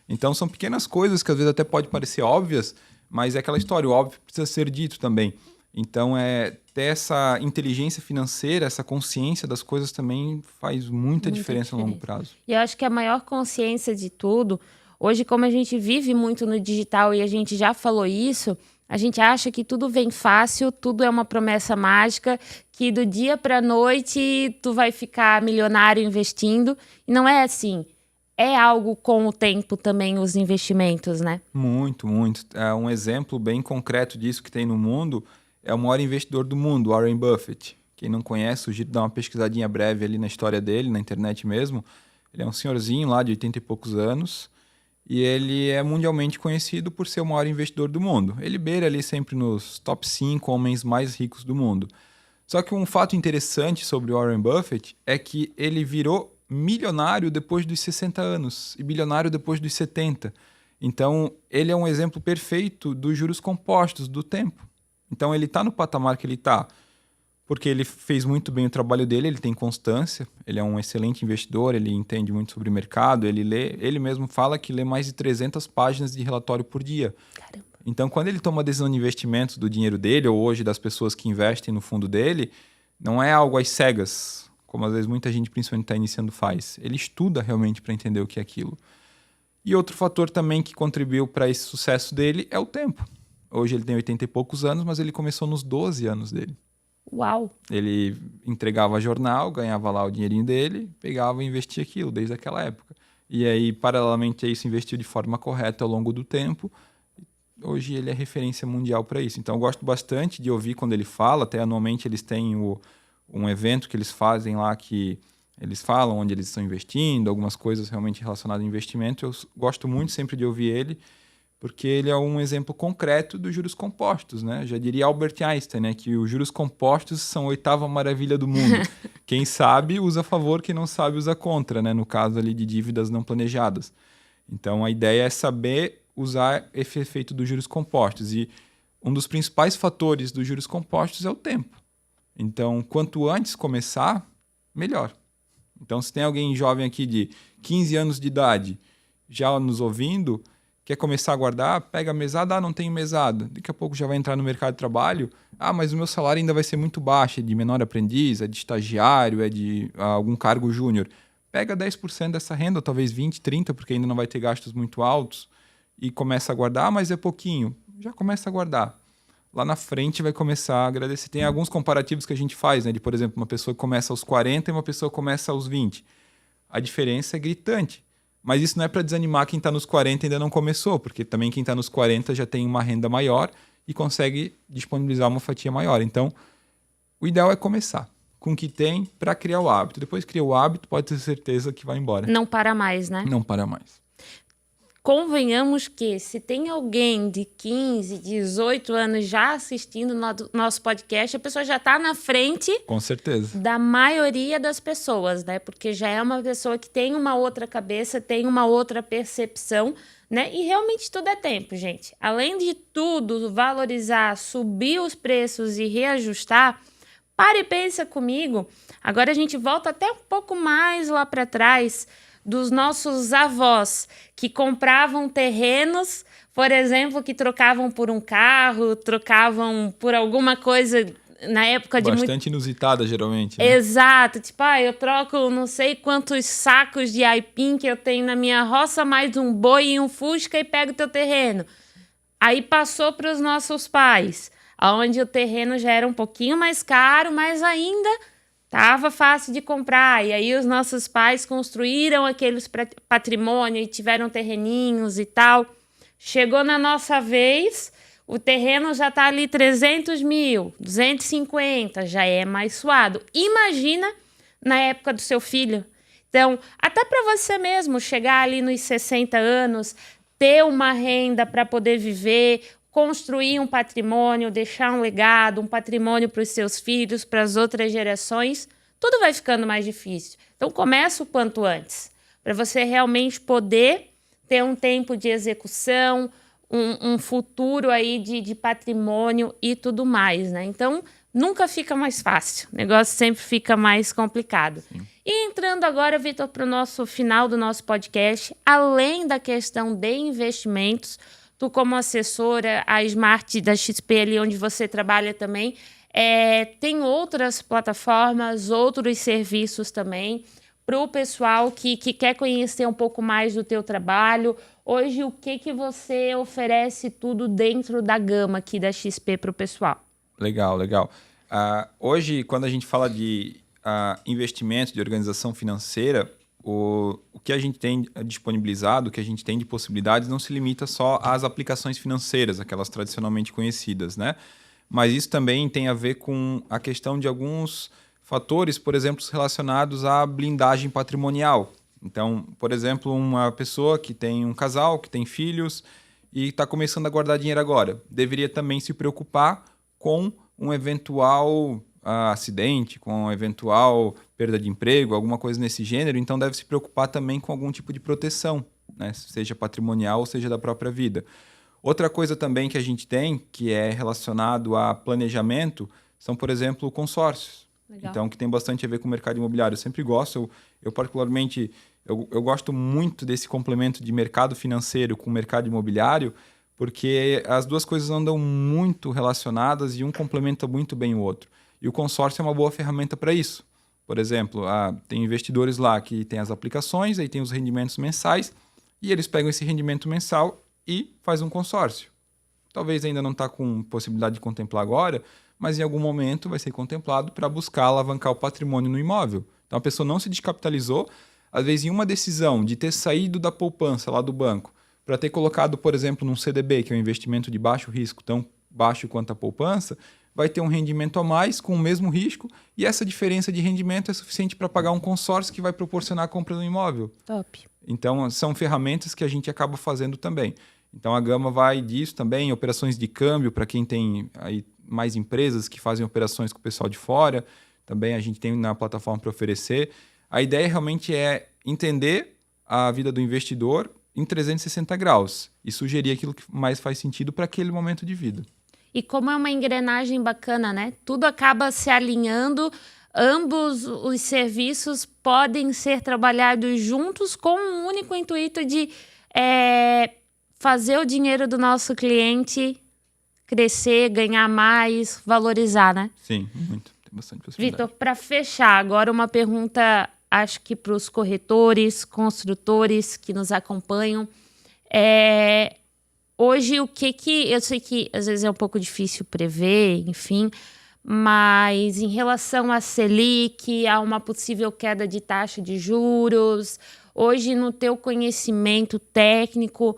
Então, são pequenas coisas que às vezes até pode parecer óbvias, mas é aquela história, o óbvio precisa ser dito também. Então, ter essa inteligência financeira, essa consciência das coisas também faz muita diferença a longo prazo. E eu acho que a maior consciência de tudo, hoje como a gente vive muito no digital e a gente já falou isso, a gente acha que tudo vem fácil, tudo é uma promessa mágica, que do dia para a noite tu vai ficar milionário investindo. E não é assim. É algo com o tempo também, os investimentos, né? Muito, muito. Um exemplo bem concreto disso que tem no mundo é o maior investidor do mundo, Warren Buffett. Quem não conhece, sugiro dar uma pesquisadinha breve ali na história dele, na internet mesmo. Ele é um senhorzinho lá de 80 e poucos anos e ele é mundialmente conhecido por ser o maior investidor do mundo. Ele beira ali sempre nos top 5 homens mais ricos do mundo. Só que um fato interessante sobre o Warren Buffett é que ele virou milionário depois dos 60 anos e bilionário depois dos 70. Então, ele é um exemplo perfeito dos juros compostos, do tempo. Então, ele está no patamar que ele está porque ele fez muito bem o trabalho dele, ele tem constância, ele é um excelente investidor, ele entende muito sobre o mercado, ele mesmo fala que lê mais de 300 páginas de relatório por dia. Caramba. Então, quando ele toma a decisão de investimentos do dinheiro dele, ou hoje das pessoas que investem no fundo dele, não é algo às cegas, como às vezes muita gente, principalmente está iniciando, faz. Ele estuda realmente para entender o que é aquilo. E outro fator também que contribuiu para esse sucesso dele é o tempo. Hoje ele tem 80 e poucos anos, mas ele começou nos 12 anos dele. Uau! Ele entregava jornal, ganhava lá o dinheirinho dele, pegava e investia aquilo desde aquela época. E aí, paralelamente a isso, investiu de forma correta ao longo do tempo. Hoje ele é referência mundial para isso. Então eu gosto bastante de ouvir quando ele fala. Até anualmente eles têm um evento que eles fazem lá que eles falam onde eles estão investindo, algumas coisas realmente relacionadas a investimento. Eu gosto muito sempre de ouvir ele, porque ele é um exemplo concreto dos juros compostos, né? Já diria Albert Einstein, né? Que os juros compostos são a 8ª maravilha do mundo. Quem sabe usa a favor, quem não sabe usa contra, né? No caso ali de dívidas não planejadas. Então a ideia é saber usar esse efeito dos juros compostos. E um dos principais fatores dos juros compostos é o tempo. Então, quanto antes começar, melhor. Então, se tem alguém jovem aqui de 15 anos de idade já nos ouvindo, quer começar a guardar, pega a mesada, não tem mesada. Daqui a pouco já vai entrar no mercado de trabalho. Mas o meu salário ainda vai ser muito baixo, é de menor aprendiz, é de estagiário, é de algum cargo júnior. Pega 10% dessa renda, ou talvez 20%, 30%, porque ainda não vai ter gastos muito altos, e começa a guardar, mas é pouquinho. Já começa a guardar. Lá na frente vai começar a agradecer. Tem alguns comparativos que a gente faz, né? De, por exemplo, uma pessoa que começa aos 40 e uma pessoa que começa aos 20. A diferença é gritante. Mas isso não é para desanimar quem está nos 40 e ainda não começou, porque também quem está nos 40 já tem uma renda maior e consegue disponibilizar uma fatia maior. Então, o ideal é começar com o que tem para criar o hábito. Depois que cria o hábito, pode ter certeza que vai embora. Não para mais, né? Não para mais. Convenhamos que se tem alguém de 15, 18 anos já assistindo nosso podcast, a pessoa já está na frente, com certeza, da maioria das pessoas, né? Porque já é uma pessoa que tem uma outra cabeça, tem uma outra percepção, né? E realmente tudo é tempo, gente. Além de tudo, valorizar, subir os preços e reajustar, para e pensa comigo. Agora a gente volta até um pouco mais lá para trás, dos nossos avós que compravam terrenos, por exemplo, que trocavam por um carro, trocavam por alguma coisa na época de bastante inusitada, geralmente, né? Exato. Tipo, eu troco não sei quantos sacos de aipim que eu tenho na minha roça, mais um boi e um fusca e pego teu terreno. Aí passou para os nossos pais, onde o terreno já era um pouquinho mais caro, mas ainda estava fácil de comprar. E aí os nossos pais construíram aqueles patrimônio e tiveram terreninhos e tal. Chegou na nossa vez, o terreno já está ali 300 mil, 250, já é mais suado. Imagina na época do seu filho. Então, até para você mesmo chegar ali nos 60 anos, ter uma renda para poder viver, construir um patrimônio, deixar um legado, um patrimônio para os seus filhos, para as outras gerações, tudo vai ficando mais difícil. Então, começa o quanto antes, para você realmente poder ter um tempo de execução, um futuro aí de patrimônio e tudo mais, né? Então, nunca fica mais fácil, o negócio sempre fica mais complicado. Sim. E entrando agora, Vitor, para o nosso final do nosso podcast, além da questão de investimentos, tu como assessora, a Smart da XP ali onde você trabalha também, tem outras plataformas, outros serviços também para o pessoal que quer conhecer um pouco mais do teu trabalho. Hoje, o que você oferece tudo dentro da gama aqui da XP para o pessoal? Legal. Hoje, quando a gente fala de investimento, de organização financeira, o que a gente tem disponibilizado, o que a gente tem de possibilidades não se limita só às aplicações financeiras, aquelas tradicionalmente conhecidas, né? Mas isso também tem a ver com a questão de alguns fatores, por exemplo, relacionados à blindagem patrimonial. Então, por exemplo, uma pessoa que tem um casal, que tem filhos e está começando a guardar dinheiro agora, deveria também se preocupar com um eventual acidente, com eventual perda de emprego, alguma coisa nesse gênero, então deve se preocupar também com algum tipo de proteção, né? Seja patrimonial ou seja da própria vida. Outra coisa também que a gente tem, que é relacionado a planejamento, são, por exemplo, consórcios. Legal. Então, que tem bastante a ver com o mercado imobiliário. Eu sempre gosto, eu particularmente, eu gosto muito desse complemento de mercado financeiro com o mercado imobiliário, porque as duas coisas andam muito relacionadas e um complementa muito bem o outro. E o consórcio é uma boa ferramenta para isso. Por exemplo, tem investidores lá que têm as aplicações, aí tem os rendimentos mensais, e eles pegam esse rendimento mensal e faz um consórcio. Talvez ainda não está com possibilidade de contemplar agora, mas em algum momento vai ser contemplado para buscar alavancar o patrimônio no imóvel. Então a pessoa não se descapitalizou, às vezes em uma decisão de ter saído da poupança lá do banco para ter colocado, por exemplo, num CDB, que é um investimento de baixo risco, tão baixo quanto a poupança, vai ter um rendimento a mais com o mesmo risco e essa diferença de rendimento é suficiente para pagar um consórcio que vai proporcionar a compra do imóvel. Top. Então, são ferramentas que a gente acaba fazendo também. Então, a Gama vai disso também, operações de câmbio para quem tem aí mais empresas que fazem operações com o pessoal de fora. Também a gente tem na plataforma para oferecer. A ideia realmente é entender a vida do investidor em 360 graus e sugerir aquilo que mais faz sentido para aquele momento de vida. E como é uma engrenagem bacana, né? Tudo acaba se alinhando, ambos os serviços podem ser trabalhados juntos com um único intuito de fazer o dinheiro do nosso cliente crescer, ganhar mais, valorizar, né? Sim, muito. Tem bastante possibilidade. Vitor, para fechar, agora uma pergunta, acho que para os corretores, construtores que nos acompanham. Hoje, o que eu sei que às vezes é um pouco difícil prever, enfim, mas em relação à Selic, a uma possível queda de taxa de juros, hoje no teu conhecimento técnico,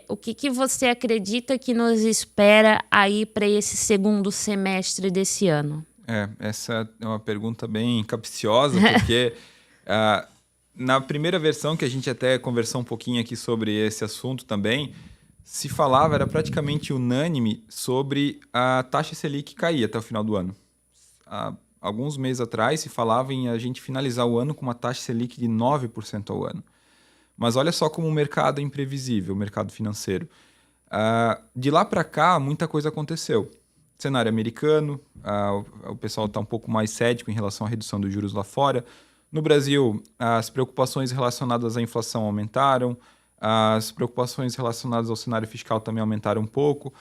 o que você acredita que nos espera aí para esse segundo semestre desse ano? Essa é uma pergunta bem capciosa, porque na primeira versão, que a gente até conversou um pouquinho aqui sobre esse assunto também, se falava, era praticamente unânime sobre a taxa Selic cair até o final do ano. Há alguns meses atrás se falava em a gente finalizar o ano com uma taxa Selic de 9% ao ano. Mas olha só como o mercado é imprevisível, o mercado financeiro. De lá para cá, muita coisa aconteceu. Cenário americano, o pessoal está um pouco mais cético em relação à redução dos juros lá fora. No Brasil, as preocupações relacionadas à inflação aumentaram, as preocupações relacionadas ao cenário fiscal também aumentaram um pouco.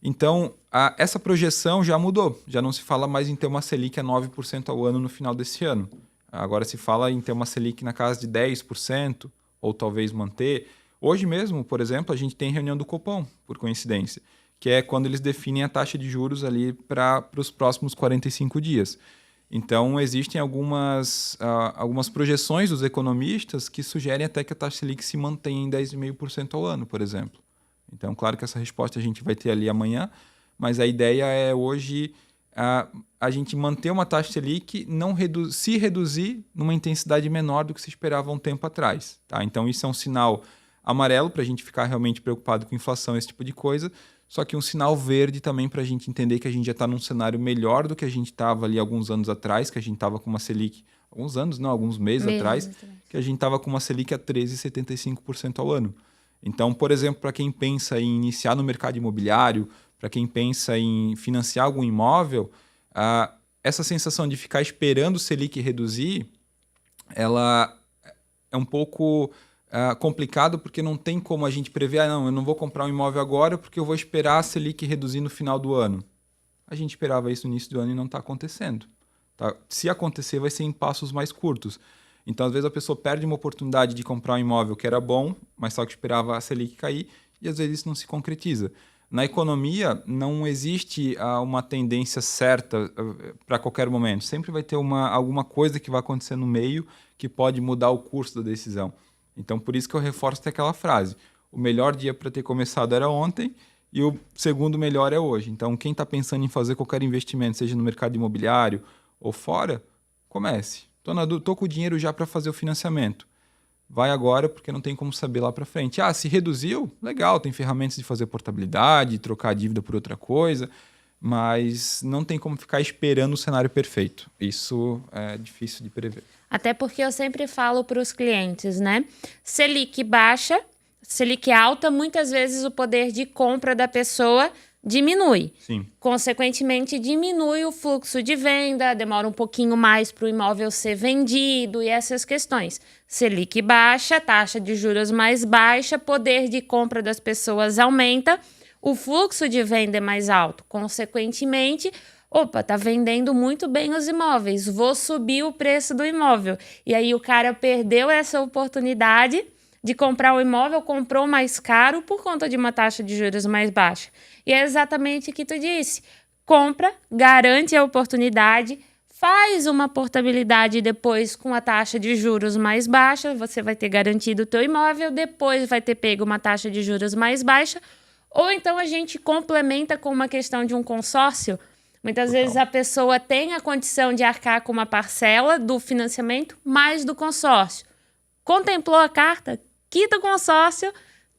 Então, essa projeção já mudou. Já não se fala mais em ter uma Selic a 9% ao ano no final desse ano. Agora se fala em ter uma Selic na casa de 10%, ou talvez manter. Hoje mesmo, por exemplo, a gente tem reunião do Copom, por coincidência, que é quando eles definem a taxa de juros ali para os próximos 45 dias. Então, existem algumas projeções dos economistas que sugerem até que a taxa Selic se mantenha em 10,5% ao ano, por exemplo. Então, claro que essa resposta a gente vai ter ali amanhã, mas a ideia é hoje a gente manter uma taxa Selic, se reduzir numa intensidade menor do que se esperava um tempo atrás. Tá? Então, isso é um sinal amarelo para a gente ficar realmente preocupado com inflação, esse tipo de coisa, só que um sinal verde também para a gente entender que a gente já está num cenário melhor do que a gente estava ali alguns anos atrás, que a gente estava com uma Selic, alguns meses atrás, que a gente estava com uma Selic a 13,75% ao ano. Então, por exemplo, para quem pensa em iniciar no mercado imobiliário, para quem pensa em financiar algum imóvel, essa sensação de ficar esperando o Selic reduzir, ela é um pouco complicado, porque não tem como a gente prever, eu não vou comprar um imóvel agora porque eu vou esperar a Selic reduzir no final do ano. A gente esperava isso no início do ano e não está acontecendo. Tá? Se acontecer, vai ser em passos mais curtos. Então, às vezes, a pessoa perde uma oportunidade de comprar um imóvel que era bom, mas só que esperava a Selic cair, e às vezes isso não se concretiza. Na economia, não existe uma tendência certa para qualquer momento. Sempre vai ter alguma coisa que vai acontecer no meio que pode mudar o curso da decisão. Então, por isso que eu reforço até aquela frase. O melhor dia para ter começado era ontem e o segundo melhor é hoje. Então, quem está pensando em fazer qualquer investimento, seja no mercado imobiliário ou fora, comece. Estou com o dinheiro já para fazer o financiamento. Vai agora, porque não tem como saber lá para frente. Se reduziu? Legal, tem ferramentas de fazer portabilidade, trocar a dívida por outra coisa, mas não tem como ficar esperando o cenário perfeito. Isso é difícil de prever. Até porque eu sempre falo para os clientes, né? Selic baixa, Selic alta, muitas vezes o poder de compra da pessoa diminui. Sim. Consequentemente, diminui o fluxo de venda, demora um pouquinho mais para o imóvel ser vendido e essas questões. Selic baixa, taxa de juros mais baixa, poder de compra das pessoas aumenta, o fluxo de venda é mais alto. Consequentemente, tá vendendo muito bem os imóveis, vou subir o preço do imóvel. E aí o cara perdeu essa oportunidade de comprar o imóvel, comprou mais caro por conta de uma taxa de juros mais baixa. E é exatamente o que tu disse. Compra, garante a oportunidade, faz uma portabilidade depois com a taxa de juros mais baixa, você vai ter garantido o teu imóvel, depois vai ter pego uma taxa de juros mais baixa, ou então a gente complementa com uma questão de um consórcio. Muitas vezes a pessoa tem a condição de arcar com uma parcela do financiamento mais do consórcio. Contemplou a carta, quita o consórcio,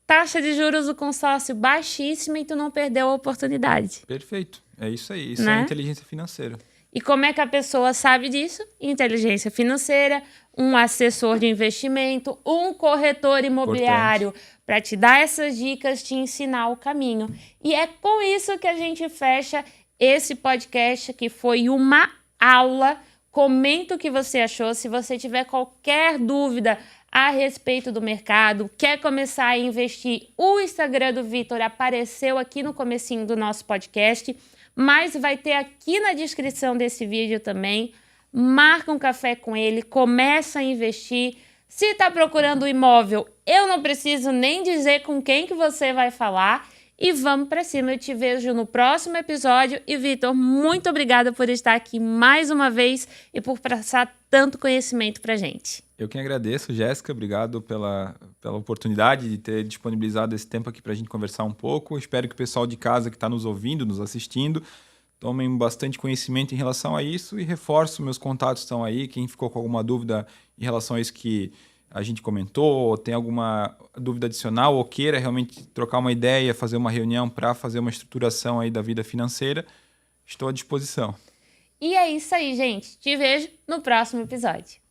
taxa de juros do consórcio baixíssima e tu não perdeu a oportunidade. Perfeito. É isso aí. Isso Né? é inteligência financeira. E como é que a pessoa sabe disso? Inteligência financeira, um assessor de investimento, um corretor imobiliário para te dar essas dicas, te ensinar o caminho. E é com isso que a gente fecha esse podcast, que foi uma aula. Comenta o que você achou. Se você tiver qualquer dúvida a respeito do mercado, quer começar a investir, o Instagram do Vitor apareceu aqui no comecinho do nosso podcast, mas vai ter aqui na descrição desse vídeo também. Marca um café com ele, começa a investir. Se está procurando um imóvel, eu não preciso nem dizer com quem que você vai falar. E vamos para cima. Eu te vejo no próximo episódio. E, Vitor, muito obrigada por estar aqui mais uma vez e por passar tanto conhecimento para gente. Eu que agradeço, Jéssica. Obrigado pela oportunidade de ter disponibilizado esse tempo aqui para a gente conversar um pouco. Espero que o pessoal de casa que está nos ouvindo, nos assistindo, tomem bastante conhecimento em relação a isso e reforço, meus contatos estão aí. Quem ficou com alguma dúvida em relação a isso que a gente comentou, ou tem alguma dúvida adicional, ou queira realmente trocar uma ideia, fazer uma reunião para fazer uma estruturação aí da vida financeira, estou à disposição. E é isso aí, gente. Te vejo no próximo episódio.